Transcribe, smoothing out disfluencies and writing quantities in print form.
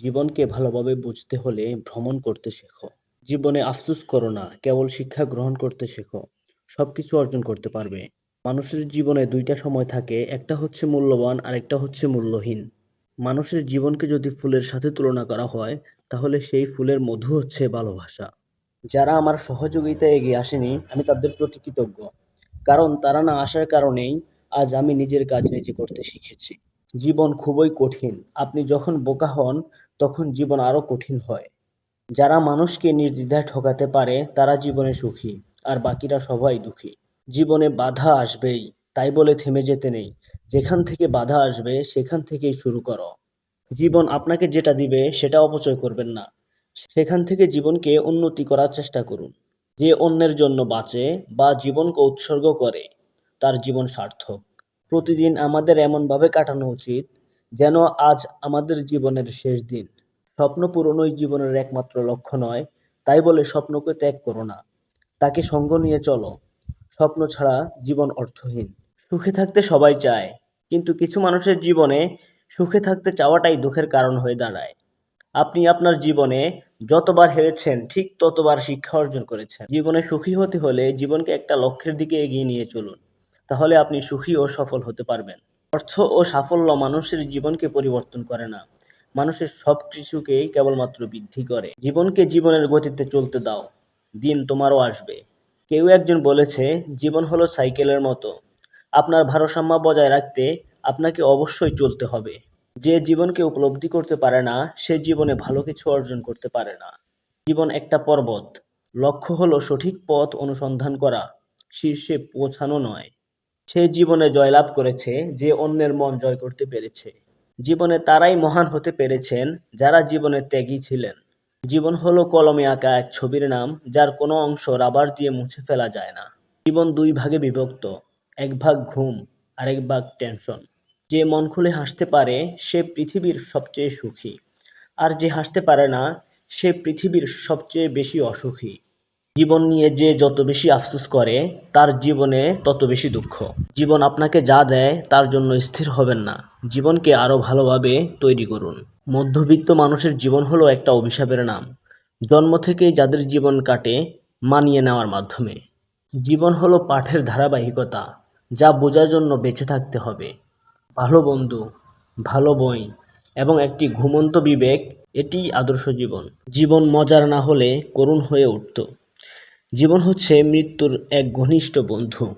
জীবনকে ভালোভাবে বুঝতে হলে ভ্রমণ করতে শেখো। জীবনে আফসোস করো না, কেবল শিক্ষা গ্রহণ করতে শেখো। সবকিছু অর্জন করতে পারবে। মানুষের জীবনে ২ টা সময় থাকে, একটা হচ্ছে মূল্যবান আরেকটা হচ্ছে মূল্যহীন। মানুষের জীবনকে যদি ফুলের সাথে তুলনা করা হয়, তাহলে সেই ফুলের মধু হচ্ছে ভালোবাসা। যারা আমার সহযোগিতায় এগিয়ে আসেনি, আমি তাদের প্রতি কৃতজ্ঞ। কারণ তারা না আসার কারণেই আজ আমি নিজের কাজ নিজে করতে শিখেছি। জীবন খুবই কঠিন। আপনি যখন বোকা হন, তখন জীবন আরো কঠিন হয়। যারা মানুষকে নির্দ্বিধায় ঠকাতে পারে, তারা জীবনে সুখী, আর বাকিরা সবাই দুঃখী। জীবনে বাধা আসবেই, তাই বলে থেমে যেতে নেই। যেখান থেকে বাধা আসবে, সেখান থেকেই শুরু করো। জীবন আপনাকে যেটা দিবে, সেটা অপচয় করবেন না। সেখান থেকে জীবনকে উন্নতি করার চেষ্টা করুন। যে অন্যের জন্য বাঁচে বা জীবনকে উৎসর্গ করে, তার জীবন সার্থক। প্রতিদিন আমাদের এমনভাবে কাটানো উচিত, যেন আজ আমাদের জীবনের শেষ দিন। স্বপ্ন পূরণই জীবনের একমাত্র লক্ষ্য নয়, তাই বলে স্বপ্নকে ত্যাগ করো না। তাকে সঙ্গ নিয়ে চলো। স্বপ্ন ছাড়া জীবন অর্থহীন। সুখে থাকতে সবাই চায়, কিন্তু কিছু মানুষের জীবনে সুখে থাকতে চাওয়াটাই দুঃখের কারণ হয়ে দাঁড়ায়। আপনি আপনার জীবনে যতবার হেরেছেন, ঠিক ততবার শিক্ষা অর্জন করেছেন। জীবনে সুখী হতে হলে জীবনকে একটা লক্ষ্যের দিকে এগিয়ে নিয়ে চলুন। তাহলে আপনি সুখী ও সফল হতে পারবেন। অর্থ ও সাফল্য মানুষের জীবনকে পরিবর্তন করে না, মানুষের সব কিছুকেই কেবলমাত্র বৃদ্ধি করে। জীবনকে জীবনের গতিতে চলতে দাও, দিন তোমারও আসবে। কেউ একজন বলেছে, জীবন হলো সাইকেলের মতো। আপনার ভারসাম্য বজায় রাখতে আপনাকে অবশ্যই চলতে হবে। যে জীবনকে উপলব্ধি করতে পারে না, সে জীবনে ভালো কিছু অর্জন করতে পারে না। জীবন একটা পর্বত। লক্ষ্য হলো সঠিক পথ অনুসন্ধান করা, শীর্ষে পৌঁছানো নয়। সে জীবনে জয়লাভ করেছে যে অন্যের মন জয় করতে পেরেছে। জীবনে তারাই মহান হতে পেরেছেন, যারা জীবনে ত্যাগী ছিলেন। জীবন হলো কলমে আঁকা এক ছবির নাম, যার কোনো অংশ রাবার দিয়ে মুছে ফেলা যায় না। জীবন ২ ভাগে বিভক্ত, এক ভাগ ঘুম, আরেক ভাগ টেনশন। যে মন খুলে হাসতে পারে, সে পৃথিবীর সবচেয়ে সুখী। আর যে হাসতে পারে না, সে পৃথিবীর সবচেয়ে বেশি অসুখী। জীবন নিয়ে যে যত বেশি আফসোস করে, তার জীবনে তত বেশি দুঃখ। জীবন আপনাকে যা দেয়, তার জন্য স্থির হবেন না। জীবনকে আরও ভালোভাবে তৈরি করুন। মধ্যবিত্ত মানুষের জীবন হলো একটা অভিশাপের নাম। জন্ম থেকেই যাদের জীবন কাটে মানিয়ে নেওয়ার মাধ্যমে। জীবন হলো পাঠের ধারাবাহিকতা, যা বোঝার জন্য বেঁচে থাকতে হবে। ভালো বন্ধু, ভালো বই এবং একটি ঘুমন্ত বিবেক, এটিই আদর্শ জীবন। জীবন মজার না হলে করুণ হয়ে উঠত। জীবন হচ্ছে মৃত্যুর এক ঘনিষ্ঠ বন্ধু।